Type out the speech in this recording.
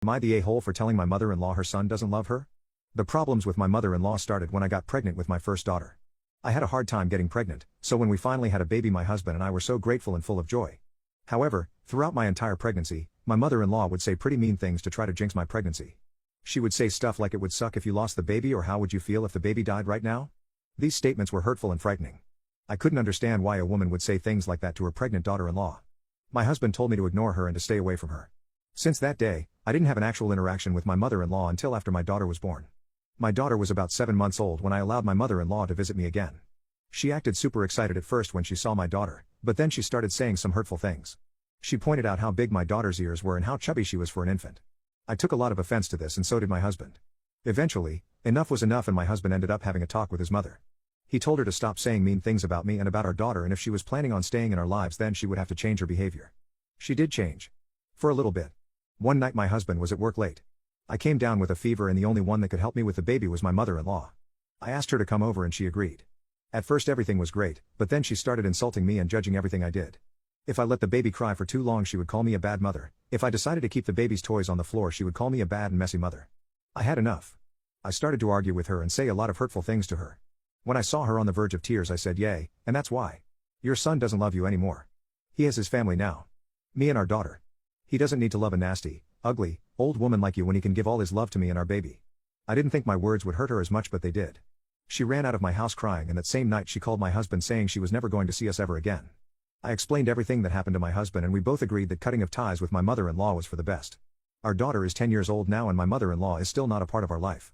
Am I the a-hole for telling my mother-in-law her son doesn't love her? The problems with my mother-in-law started when I got pregnant with my first daughter. I had a hard time getting pregnant, so when we finally had a baby my husband and I were so grateful and full of joy. However, throughout my entire pregnancy, my mother-in-law would say pretty mean things to try to jinx my pregnancy. She would say stuff like it would suck if you lost the baby or how would you feel if the baby died right now? These statements were hurtful and frightening. I couldn't understand why a woman would say things like that to her pregnant daughter-in-law. My husband told me to ignore her and to stay away from her. Since that day, I didn't have an actual interaction with my mother-in-law until after my daughter was born. My daughter was about 7 months old when I allowed my mother-in-law to visit me again. She acted super excited at first when she saw my daughter, but then she started saying some hurtful things. She pointed out how big my daughter's ears were and how chubby she was for an infant. I took a lot of offense to this and so did my husband. Eventually, enough was enough and my husband ended up having a talk with his mother. He told her to stop saying mean things about me and about our daughter, and if she was planning on staying in our lives then she would have to change her behavior. She did change. For a little bit. One night my husband was at work late. I came down with a fever and the only one that could help me with the baby was my mother-in-law. I asked her to come over and she agreed. At first everything was great, but then she started insulting me and judging everything I did. If I let the baby cry for too long she would call me a bad mother. If I decided to keep the baby's toys on the floor she would call me a bad and messy mother. I had enough. I started to argue with her and say a lot of hurtful things to her. When I saw her on the verge of tears I said, "Yay, and that's why. Your son doesn't love you anymore. He has his family now. Me and our daughter. He doesn't need to love a nasty, ugly, old woman like you when he can give all his love to me and our baby." I didn't think my words would hurt her as much but they did. She ran out of my house crying and that same night she called my husband saying she was never going to see us ever again. I explained everything that happened to my husband and we both agreed that cutting of ties with my mother-in-law was for the best. Our daughter is 10 years old now and my mother-in-law is still not a part of our life.